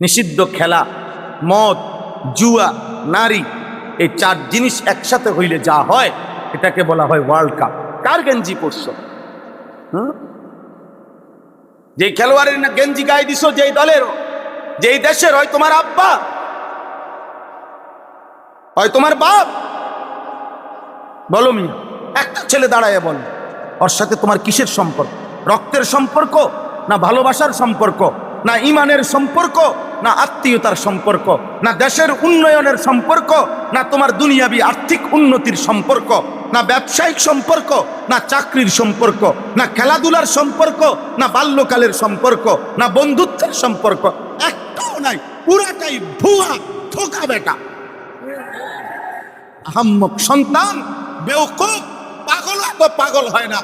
নিষিদ্ধ খেলা, মদ, জুয়া, নারী, এই চার জিনিস একসাথে হইলে যা হয় এটাকে বলা হয় ওয়ার্ল্ড কাপ। কার গেঞ্জি পরছ? যে খেলোয়াড়ের না গেঞ্জি গায়ে দিছ, যেই দলের, যেই দেশের, হয় তোমার আব্বা, হয় তোমার বাপ, বলো মিয়া, একটা ছেলে দাঁড়ায় বল, ওর সাথে তোমার কিসের সম্পর্ক? রক্তের সম্পর্ক, না ভালোবাসার সম্পর্ক, না ইমানের সম্পর্ক, না আত্মীয়তার সম্পর্ক, না দেশের উন্নয়নের সম্পর্ক, না তোমার দুনিয়াবি আর্থিক উন্নতির সম্পর্ক, না ব্যবসায়িক সম্পর্ক, না চাকরির সম্পর্ক, না খেলাধুলার সম্পর্ক, না বাল্যকালের সম্পর্ক, না বন্ধুত্বের সম্পর্ক, একটাও নাই। পুরাটাই ভুয়া, ধোঁকা বেটা, আহাম্মক সন্তান, বেওকুফ। পাগল এত পাগল হয় না,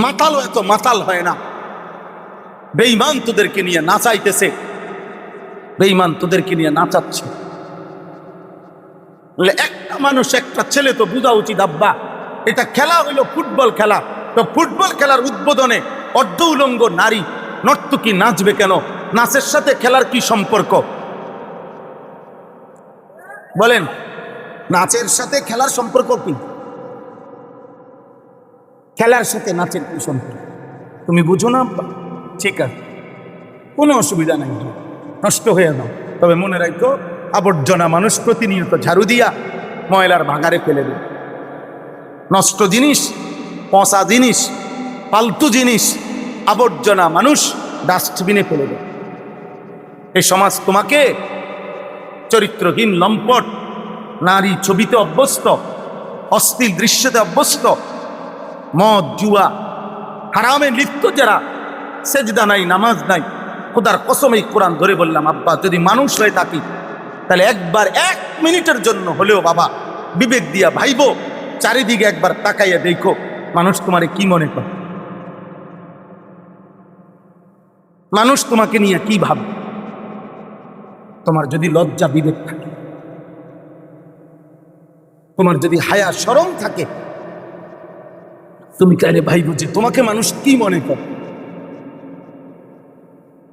মাতালও এত মাতাল হয় না। বেঈমান তোদেরকে নিয়ে নাচাইতেছে, বেঈমান তোদেরকে নিয়ে নাচাচ্ছে। একটা মানুষ, একটা ছেলে তো বোঝা উচিত, আব্বা এটা খেলা হইলো ফুটবল খেলা, তো ফুটবল খেলার উদ্বোধনে অর্ধ উলঙ্গ নারী নর্তকী নাচবে কেন? নাচের সাথে খেলার কি সম্পর্ক বলেন? নাচের সাথে খেলার সম্পর্ক কি? খেলার সাথে নাচের কি সম্পর্ক? তুমি বুঝো না আব্বা? ঠিক আছে, কোনো অসুবিধা নাই, নষ্ট হয়ে যাও। তবে মনে রাখো, আবর্জনা মানুষ প্রতিনিয়ত ঝাড়ু দিয়া ময়লার ভাঙারে ফেলে দেবে। নষ্ট জিনিস, পচা জিনিস, ফালতু জিনিস, আবর্জনা মানুষ ডাস্টবিনে ফেলে দেবে। এই সমাজ তোমাকে চরিত্রহীন, লম্পট, নারী ছবিতে অভ্যস্ত, অশ্লীল দৃশ্যতে অভ্যস্ত, মদ, জুয়া, হারামে লিপ্ত যারা, সেজদা নাই, নামাজ নাই। খোদার কসম এই কোরআন ধরে বললাম, আব্বা যদি মানুষ হয়ে থাকি তাহলে একবার, 1 মিনিটের জন্য হলেও বাবা বিবেক দিয়া ভাইবো, চারিদিকে একবার তাকাইয়া দেখো মানুষ তোমারে কি মনে করে, মানুষ তোমাকে নিয়ে কি ভাবে। তোমার যদি লজ্জা বিবেক থাকে, তোমার যদি হায়া শরম থাকে, তুমি চাইলে ভাইবো যে তোমাকে মানুষ কি মনে করে।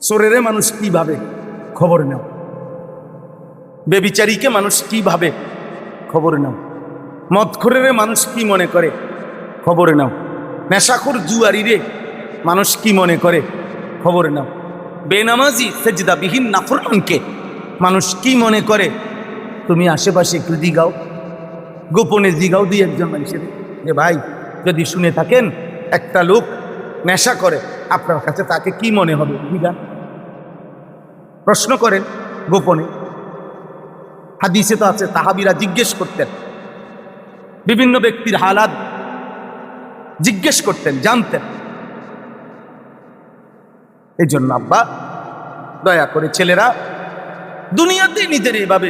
চোরেরে মানুষ কি ভাবে খবর নাও, বেবিচারীকে মানুষ কি ভাবে খবর নাও, মদখোরেরে মানুষ কি মনে করে খবর নাও, নেশাখোর জুয়ারিরে মানুষ কি মনে করে খবর নাও, বেনামাজি সেজদাবিহীন নাফরমানকে মানুষ কি মনে করে। তুমি আশেপাশে একটু দিগাও, গোপনে দিগাও, দিয়ে একজন মানুষের যে ভাই যদি শুনে থাকেন একটা লোক নেশা করে, আপনার কাছে তাকে কি মনে হবে? দিগান, প্রশ্ন করেন গোপনে। হাদিসে তো আছে, তাহাবীরা জিজ্ঞেস করতেন, বিভিন্ন ব্যক্তির হালাত জিজ্ঞেস করতেন, জানতেন। এই জন্য আব্বা দয়া করে ছেলেরা দুনিয়াতে নিজের এভাবে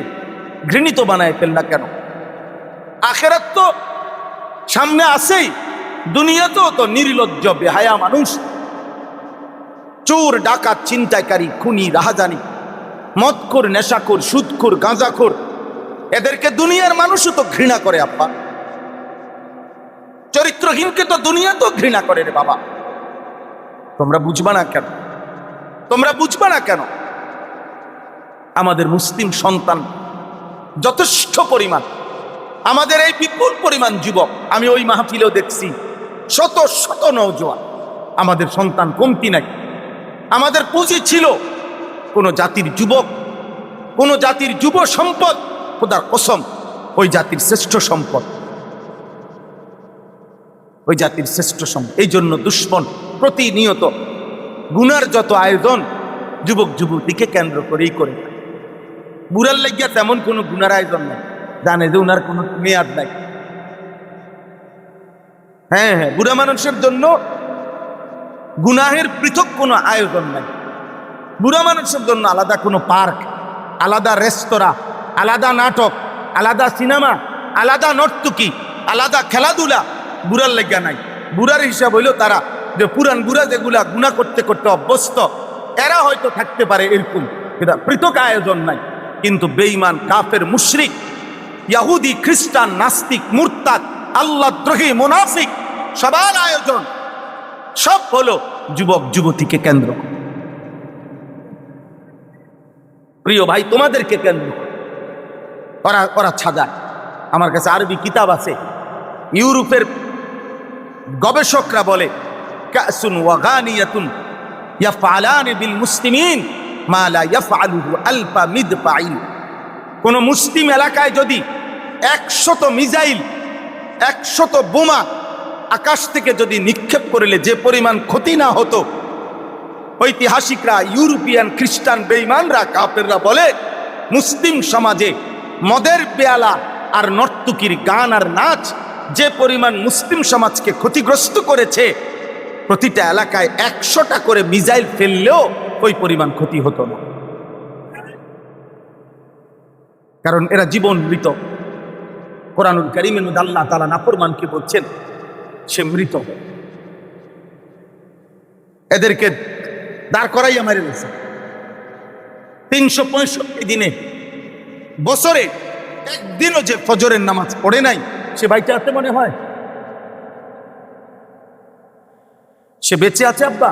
ঘৃণিত বানায় ফেল না কেন? আখেরাত তো সামনে আসেই, দুনিয়াতেও তো নির্লজ্জ বেহায়া মানুষ, চোর, ডাকাত, ছিনতাইকারী, খুনি, রাহাজানি, মদখোর, নেশাখোর, সুদখোর, গাঁজাখোর, এদেরকে দুনিয়ার মানুষও তো ঘৃণা করে আব্বা। চরিত্রহীনকে তো দুনিয়া তো ঘৃণা করে রে বাবা। তোমরা বুঝবা না কেন? তোমরা বুঝবা না কেন? আমাদের মুসলিম সন্তান যথেষ্ট পরিমাণ, আমাদের এই বিপুল পরিমাণ যুবক, আমি ওই মাহফিলেও দেখছি শত শত নওজোয়ান, আমাদের সন্তান কমতি নাই। আমাদের পুঁজি ছিল কোন জাতির যুবক, কোন জাতির যুব সম্পদ, খোদার কসম ওই জাতির শ্রেষ্ঠ সম্পদ, ওই জাতির শ্রেষ্ঠ সম্পদ। এই জন্য দুশ্মন প্রতিনিয়ত গুনার যত আয়োজন যুবক যুবতীকে কেন্দ্র করেই করে। বুড়ার লাগিয়া তেমন কোনো গুনার আয়োজন নাই, জানে যে উনার কোনো মেয়াদ নাই। হ্যাঁ হ্যাঁ, বুড়া মানুষের জন্য গুনাহের পৃথক কোনো আয়োজন নাই। বুড়া মানুষের জন্য আলাদা কোনো পার্ক, আলাদা রেস্তোরাঁ, আলাদা নাটক, আলাদা সিনেমা, আলাদা নর্তকী, আলাদা খেলাধুলা বুড়ার লাগিয়া নাই। বুড়ার হিসাব হইল তারা যে পুরান বুড়া যেগুলা গুনাহ করতে করতে অভ্যস্ত, এরা হয়তো থাকতে পারে এরকম, এটা পৃথক আয়োজন নাই। কিন্তু বেঈমান, কাফের, মুশরিক, ইহুদি, খ্রিস্টান, নাস্তিক, মুরতাদ, আল্লাহদ্রোহী, মুনাফিক, সবার আয়োজন সব হলো যুবক যুবতীকে কেন্দ্র করে। প্রিয় ভাই, তোমাদেরকে কেন্দ্র ওরা ওরা ছাজায়। আমার কাছে আরবি কিতাব আছে, ইউরোপের গবেষকরা বলে কাসুন ওয়া গানিয়াতুন ইয়াফআলান বিল মুসলিমিন মা লা ইয়াফআলুহু আলফা মিদফাইল। কোন মুসলিম এলাকায় যদি 100 মিসাইল 100 বোমা আকাশ থেকে যদি নিক্ষেপ করলে যে পরিমাণ ক্ষতি না হতো, ঐতিহাসিকরা, ইউরোপিয়ান খ্রিস্টান বেঈমানরা, কাফেররা বলে মুসলিম সমাজে মদের পেয়ালা আর নর্তকীর গান আর নাচ যে পরিমাণ মুসলিম সমাজকে ক্ষতিগ্রস্ত করেছে, প্রতিটা এলাকায় 100টা করে মিসাইল ফেললেও ওই পরিমাণ ক্ষতি হতো না। কারণ এরা জীবন মৃত। কোরআনুল কারীমের মধ্যে আল্লাহ তাআলা নাফরমানকে বলছেন সে মৃত, এদেরকে দাঁড় করাইয়া মেরে দিয়েছে। 365 দিনে, বছরে একদিনও যে ফজরের নামাজ পড়ে নাই, সে বাইচে আছে মনে হয়? সে বেঁচে আছে আব্বা?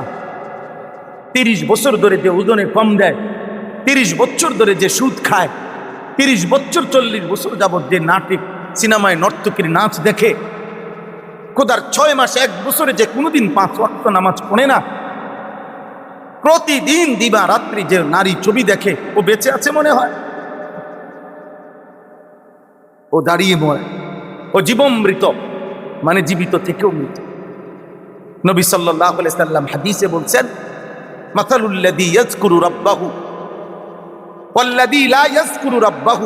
30 বছর ধরে যে ওজনে কম দেয়, 30 বছর ধরে যে সুদ খায়, 30 বছর 40 বছর যাবত যে নাটক সিনেমায় নর্তকীর নাচ দেখে, খোদার 6 মাস 1 বছরে যে কোনোদিন 5 ওয়াক্ত নামাজ পড়ে না, প্রতিদিন দিবা রাত্রি যে নারী ছবি দেখে, ও বেঁচে আছে মনে হয়? ও দাঁড়িয়ে মরে, ও জীবন মৃত, মানে জীবিত থেকেও মৃত। নবী সাল্লাল্লাহু আলাইহি সাল্লাম হাদিসে বলছেন মাসালুল্লাযী ইয়াযকুরু রাব্বাহু ওয়াল্লাযী লা ইয়াযকুরু রাব্বাহু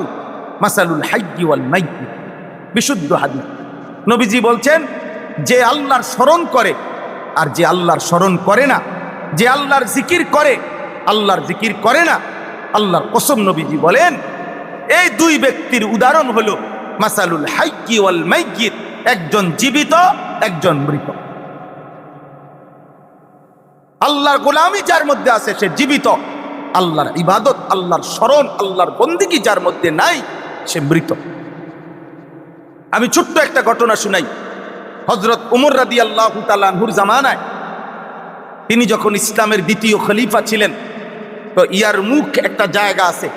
মাসালুল হাইয়্যি ওয়াল মাইয়্যিত। বিশুদ্ধ হাদিস। নবীজি বলছেন, যে আল্লাহর স্মরণ করে আর যে আল্লাহর স্মরণ করে না, যে আল্লাহর জিকির করে আল্লাহর জিকির করে না, আল্লাহর কসম নবীজি বলেন এই দুই ব্যক্তির উদাহরণ হলো মাসালুল হাইয়্যি ওয়াল মাইয়্যিত, একজন জীবিত একজন মৃত। আল্লাহর গোলামি যার মধ্যে আছে সে জীবিত, আল্লাহর ইবাদত, আল্লাহর স্মরণ, আল্লাহর বন্দেগী যার মধ্যে নাই সে মৃত। আমি ছোট্ট একটা ঘটনা শুনাই। হযরত উমর রাদিয়াল্লাহু তাআলা আনহুর জামানায়, তিনি যখন ইসলামের দ্বিতীয় খলিফা ছিলেন, তো ইয়ারমুক একটা জায়গা আছে,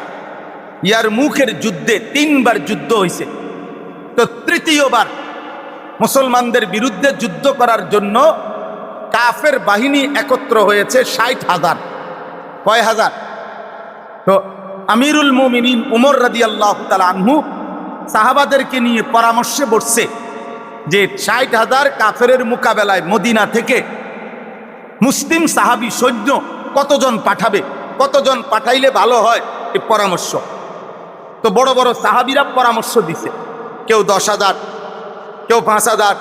ইয়ারমুকের যুদ্ধে 3 বার যুদ্ধ হয়েছে। তো তৃতীয়বার মুসলমানদের বিরুদ্ধে যুদ্ধ করার জন্য কাফের বাহিনী একত্র হয়েছে 60,000। কয় হাজার? তো আমিরুল মুমিনিন উমর রাদিয়াল্লাহু তাআলা আনহু সাহাবাদেরকে নিয়ে পরামর্শে বসছে যে 60,000 কাফেরের মোকাবেলায় মদিনা থেকে মুসলিম সাহাবী সৈন্য কতজন পাঠাবে, কতজন পাঠাইলে ভালো হয়, এই পরামর্শ। তো বড় বড় সাহাবীরা পরামর্শ দিছে, কেউ 10,000, কেউ 5,000,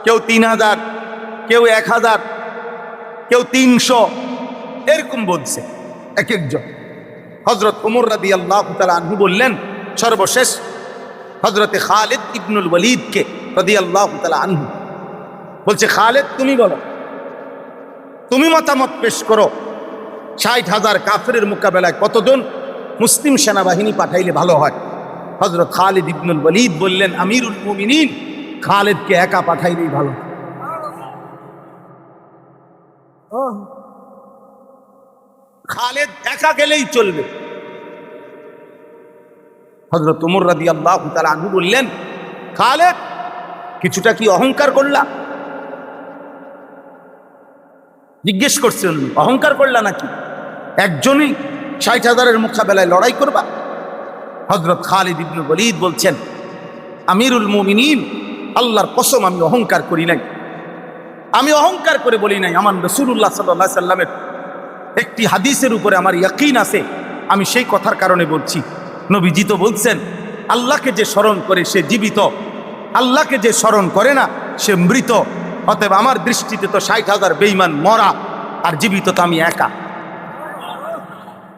কেউ 3,000, কেউ 1,000, কেউ 300, এরকম বলছে এক একজন। হযরত উমর রাদিয়াল্লাহু তাআলা আনহু বললেন, সর্বশেষ হযরতে খালিদ ইবনুল ওয়ালিদকে রাদিয়াল্লাহু তাআলা আনহু বলছে, খালিদ তুমি বলো, তুমি মতামত পেশ করো, 60,000 কাফেরের মোকাবেলায় কতজন মুসলিম সেনাবাহিনী পাঠাইলে ভালো হয়? হযরত খালিদ ইবনুল ওয়ালিদ বললেন, আমিরুল মুমিনিন, খালিদকে একা পাঠাইলেই ভালো। খালিদ একা গেলেই চলবে। হযরত উমর রাদিয়াল্লাহু তাআলা আনহু বললেন, খালিদ কিছুটা কি অহংকার করলা? জিজ্ঞেস করছেন, অহংকার করলা নাকি? একজনই 60,000-এর মোকাবেলায় লড়াই করবা? হযরত খালিদ ইবনে ওয়ালিদ বলছেন, আমিরুল মুমিনিন, আল্লাহর কসম আমি অহংকার করি নাই, আমি অহংকার করে বলি নাই। আমার রাসূলুল্লাহ সাল্লাল্লাহু আলাইহি সাল্লামের একটি হাদিসের উপরে আমার ইয়াকিন আছে, আমি সেই কথার কারণে বলছি। নবীজি তো বলছেন, আল্লাহকে যে স্মরণ করে সে জীবিত, আল্লাহকে যে স্মরণ করে না সে মৃত। অতএব আমার দৃষ্টিতে তো 60,000 বেঈমান মরা, আর জীবিত তো আমি একা।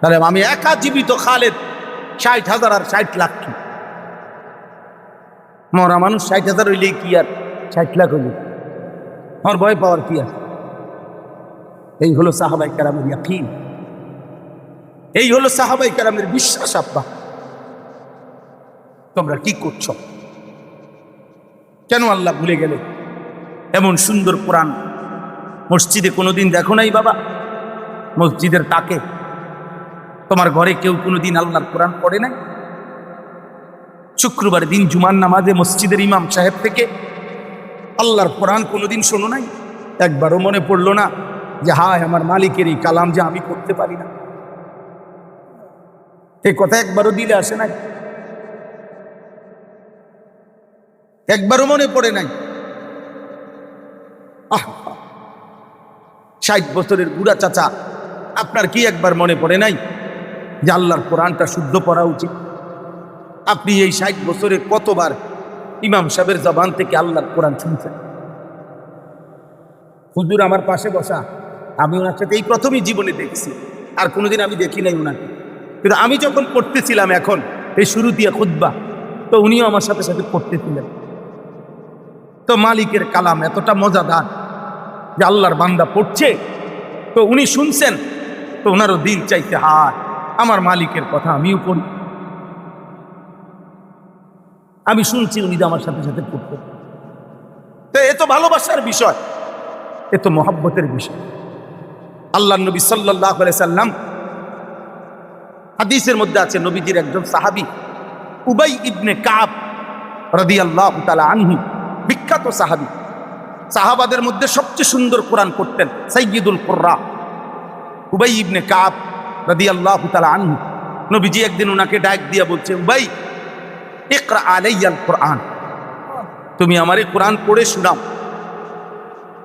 তাহলে আমি একা জীবিত খালিদ, 60,000 আর 60 লাখ কি? মরা মানুষ 60,000 হইলে কি আর 60 লাখ হইলে আমার ভয় পাওয়ার কি আছে? এই হলো সাহাবায়ে কেরামের ইয়াকিন, এই হলো সাহাবায়ে কেরামের বিশ্বাস। আব্বা তোমরা কি করছো? কেন আল্লাহ ভুলে গেলে? এমন সুন্দর কোরআন মসজিদে কোনোদিন দেখো নাই বাবা? মসজিদের তাকে তোমার ঘরে কেউ কোনোদিন আল্লাহর কোরআন পড়ে নাই? শুক্রবার দিন জুমার নামাজে মসজিদের ইমাম সাহেব থেকে আল্লাহর কোরআন কোনোদিন শোনো নাই? একবারও মনে পড়লো না যে হায় আমার মালিকের এই কালাম যে আমি করতে পারি না? এই কথা একবারও দিলে আসে নাই? একবারও মনে পড়ে নাই? 60 বছরের বুড়া চাচা, আপনার কি একবার মনে পড়ে নাই যে আল্লাহর কোরআনটা শুদ্ধ পড়া উচিত? আপনি এই 60 বছরে কতবার ইমাম সাহেবের জবান থেকে আল্লাহর কোরআন শুনছেন? হুজুর আমার পাশে বসা, আমি ওনার সাথে এই প্রথমই জীবনে দেখছি, আর কোনোদিন আমি দেখি নাই ওনাকে। কিন্তু আমি যখন পড়তেছিলাম এখন এই শুরু দিয়ে খুতবা, তো উনিও আমার সাথে সাথে পড়তেছিলেন। তো মালিকের কালাম এতটা মজাদার যে আল্লাহর বান্দা পড়ছে, তো উনি শুনছেন, তো ওনারও দিল চাইতে হায় আমার মালিকের কথা আমিও পড়ি। আমি শুনছি উনি তো আমার সাথে সাথে পড়তেন। তো এ তো ভালোবাসার বিষয়, এ তো মহব্বতের বিষয়। আল্লাহ নবী সাল্লাল্লাহু আলাইহি সাল্লাম, হাদিসের মধ্যে আছে নবীজির একজন সাহাবী উবাই ইবনে কাব রাদিয়াল্লাহু তাআলা আনহু, বিখ্যাত সাহাবী, সাহাবাদের মধ্যে সবচেয়ে সুন্দর কোরআন পড়তেন, সাইয়্যিদুল কুররা উবাই ইবনে কাব রাদিয়াল্লাহু তাআলা আনহু। নবীজি একদিন ওনাকে ডাক দিয়া বলছে, উবাই ইকরা আলাইয়াল কোরআন, তুমি আমারে কোরআন পড়ে শোনাও।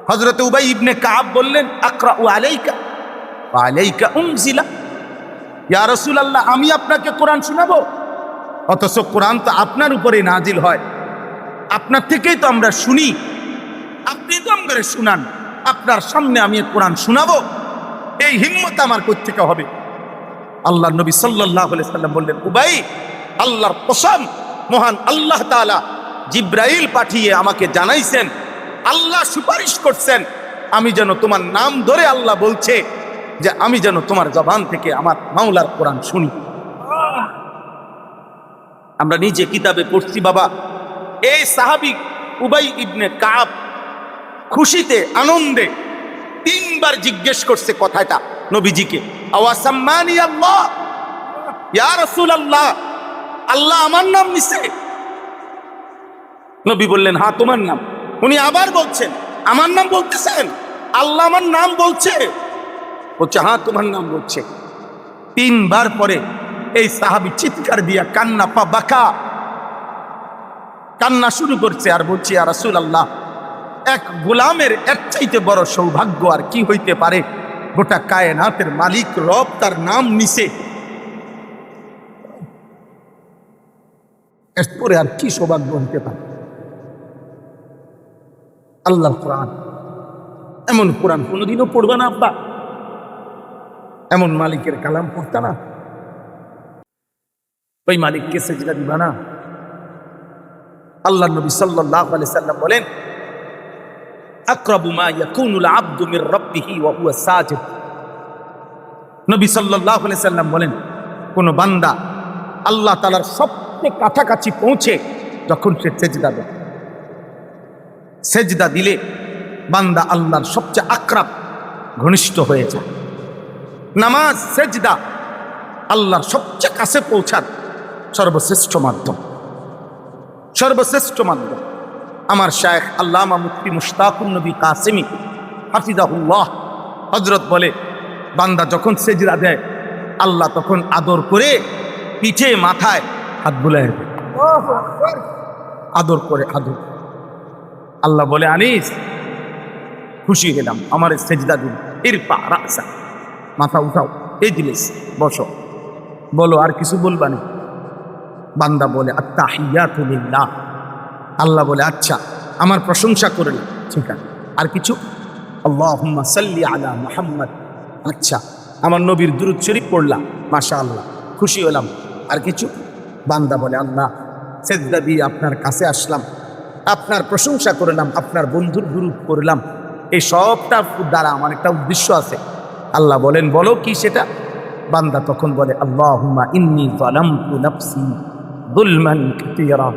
হযরত উবাই ইবনে কাব বললেন, আকরাউ আলাইকা ওয়া আলাইকা উনজিলা, ইয়া রাসূলুল্লাহ আমি আপনাকে কোরআন শোনাবো? অথচ কোরআন তো আপনার উপরে নাজিল হয়, আপনার থেকেই তো আমরা শুনি, আপনি তো আমাকে শুনান, আপনার সামনে আমি কোরআন শোনাবো? এই হিম্মত আমার কই থেকে হবে? আল্লাহ নবী সাল্লাল্লাহু আলাইহি সাল্লাম বললেন, উবাই আল্লাহর কসম, মহান আল্লাহ তাআলা জিব্রাইল পাঠিয়ে আমাকে জানাইছেন, আল্লাহ সুপারিশ করছেন আমি যেন তোমার নাম ধরে, আল্লাহ বলছে যে আমি যেন তোমার জবান থেকে আমার মাওলার কোরআন শুনি। আমরা নিজে কিতাবে পড়ছি বাবা, এই সাহাবী উবাই ইবনে কাব খুশিতে আনন্দে 3 বার জিজ্ঞেস করছে কথাটা নবীজিকে, আওয়াসাম্মানি আল্লাহ, ইয়া রাসূলুল্লাহ আল্লাহ আমার নাম নিছে? নবী বললেন, হ্যাঁ তোমার নাম। উনি আবার বলছেন, আমার নাম বলতেছেন? আল্লাহ আমার নাম বলছে? বলছে, হ্যাঁ তোমার নাম বলছে। 3 বার পরে এই সাহাবী চিৎকার দিয়া কান্না বাকা কান্না শুরু করছে আর বলছে, ইয়া রাসূলুল্লাহ এক গোলামের এর চাইতে বড় সৌভাগ্য আর কি হইতে পারে? গোটা কায়নাতের মালিক রব তার নাম নিছে, এরপরে আর কি সৌভাগ্য হইতে পারে? আল্লাহর কোরআন, এমন কোরআন কোনোদিনও পড়বে না আব্বা? এমন মালিকের কালাম পড়তা না? ওই মালিককে সেজদা দিবা না? আল্লাহ নবী সাল্লাল্লাহু আলাইহি সাল্লাম বলেন, আকরাবু মা ইয়াকুনুল আবদু মির রাব্বিহি ওয়া হুয়া সাজিদ। নবী সাল্লাল্লাহু আলাইহি সাল্লাম বলেন, কোন বান্দা আল্লাহ তাআলার সবচেয়ে কাছাকাছি পৌঁছে যখন সে সেজদা দেয়। সেজদা দিলে বান্দা আল্লাহর সবচেয়ে আকরাব, ঘনিষ্ঠ হয়ে যায়। নামাজ সেজদা আল্লাহর সবচেয়ে কাছে পৌঁছার সর্বশ্রেষ্ঠ মাধ্যম, সর্বশ্রেষ্ঠ মাধ্যম। আমার শায়েখ আল্লামা মুফতি মুশতাকুন নবী কাসেমি হাফিজাহুল্লাহ হযরত বলে, বান্দা যখন সেজদা দেয় আল্লাহ তখন আদর করে পিঠে মাথায় হাত বুলায় দেয়, আদর করে, আদর। আল্লাহ বলে, আনিস খুশি হলাম, আমার সেজদা দিন, ইরফা রাসা, মাথা উঠাও, এই জিনিস বসো, বলো আর কিছু বলবা না? বান্দা বলে, আত্তাহিয়াতু লিল্লাহ। আল্লাহ বলে, আচ্ছা আমার প্রশংসা করলেন, ঠিক আছে, আর কিছু? আল্লাহুম্মা সাল্লি আলা মুহাম্মদ, আচ্ছা আমার নবীর দুরূদ শরীফ পড়লাম, মাশাআল্লাহ, খুশি হলাম, আর কিছু? বান্দা বলে, আল্লাহ সেজদা দিয়ে আপনার কাছে আসলাম, আপনার প্রশংসা করলাম, আপনার বন্ধুর দুরূদ করলাম, এই সবটা দ্বারা আমার একটা উদ্দেশ্য আছে। আল্লাহ বলেন, বলো কি সেটা? বান্দা তখন বলে, আল্লাহুম্মা ইন্নী যালামতু নাফসি যুলমান কাসীরা,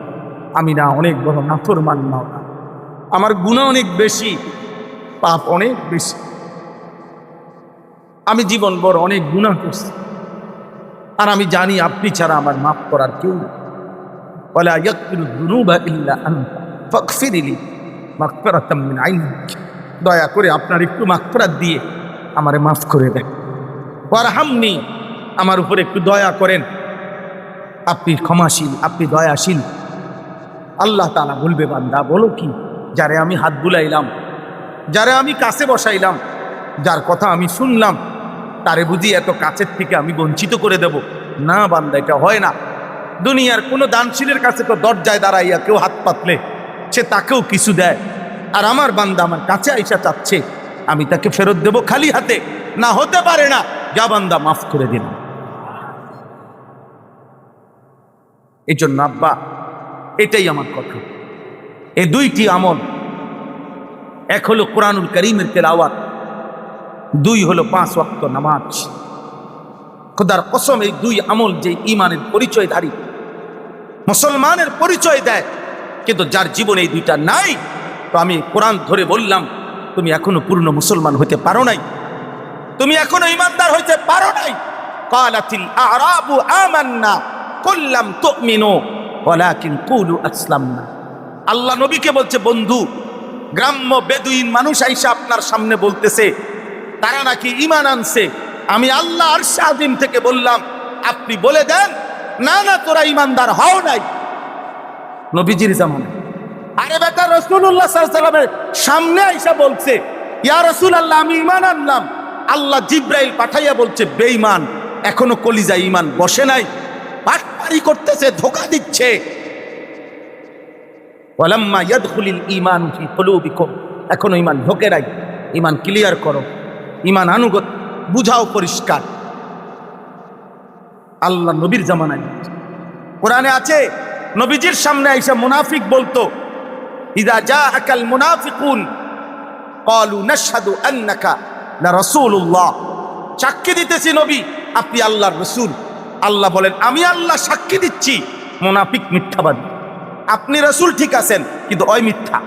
আমি না অনেক বড় নাফরমান, না আমার গুনাহ অনেক বেশি, পাপ অনেক বেশি, আমি জীবন বড় অনেক গুনাহ করছি, আর আমি জানি আপনি ছাড়া আমার মাফ করার কেউ নেই। ওয়ালা ইয়াগফিরু যুনুবা ইল্লা আনতা ফাগফিরলি মাগফিরাতাম মিন ইনদিক। দয়া করে আপনার একটু মাগফিরাত দিয়ে আমারে মাফ করে দেন। ওয়ারহামনি, আমার উপর একটু দয়া করেন। আপনি ক্ষমাশীল, আপনি দয়াশীল। আল্লাহ তাআলা বলবে, বান্দা বলো কি? যারে আমি হাত বুলাইলাম, যারে আমি কাছে বসাইলাম, যার কথা আমি শুনলাম, তারে বুঝি এত কাছের থেকে আমি বঞ্চিত করে দেব? না বান্দা, এটা হয় না। দুনিয়ার কোনো দানশীলের কাছে তো দরজায় দাঁড়াইয়া কেউ হাত পাতলে সে তাকেও কিছু দেয়, আর আমার বান্দা আমার কাছে আইসা চাচ্ছে, আমি তাকে ফেরত দেব খালি হাতে? না, হতে পারে না। যা বান্দা, মাফ করে দিন। এই জন্য আব্বা, এটাই আমার কথা। এই দুইটি আমল, এক হলো কোরআনুল কারীমের তেলাওয়াত, দুই হলো 5 ওয়াক্ত নামাজ। খোদার কসম, এই দুই আমল যে ঈমানের পরিচয়ধারী, মুসলমানের পরিচয় দেয়, কিন্তু যার জীবনে এই দুইটা নাই, তো আমি কোরআন ধরে বললাম, তুমি এখনো পূর্ণ মুসলমান হইতে পারো নাই, তুমি এখনো ঈমানদার হইতে পারো নাই। ক্বালাতিল আ'রাবু আমান্না কুল লাম তু'মিনু ওয়ালাকিন কুলু আসলামনা। আল্লাহ নবীকে বলছে, বন্ধু, গ্রাম্য বেদুইন মানুষ আইসা আপনার সামনে বলতেছে তারা নাকি ঈমান আনছে। আমি আল্লাহ আরশে আযীম থেকে বললাম, আপনি বলে দেন, না না, তোরা ঈমানদার হও নাই। নবীজির জামানায়। আরে বেটা, রাসূলুল্লাহ সাল্লাল্লাহু আলাইহি ওয়াসাল্লামের সামনে আইসা বলছে, ইয়া রাসূলুল্লাহ, আমি ঈমান আনলাম। আল্লাহ জিবরাইল পাঠাইয়া বলছে, বেঈমান, এখনো কলিজায় ঈমান বসে নাই, বাটপারি করতেছে, ধোঁকা দিচ্ছে। ওয়ালাম্মা ইয়াদখুলিল ঈমান ফি কুলুবিকুম, এখনো ঈমান ঢোকে নাই। ঈমান ক্লিয়ার করো, ঈমান আনুগত বুঝাও পরিষ্কার। আল্লাহ নবীর জামানায় কোরআনে আছে, নবীজির সামনে আইসা মুনাফিক বলতো, ইযা জাআকাল মুনাফিকুন ক্বালু নাশহাদু আন্নাকা লা রাসূলুল্লাহ। সাক্ষী দিতেছি নবী, আপনি আল্লাহর রাসূল। আল্লাহ বলেন, আমি আল্লাহ সাক্ষী দিচ্ছি, মুনাফিক মিথ্যাবাদী। আপনি রাসূল ঠিক আছেন, কিন্তু ওই মিথ্যা।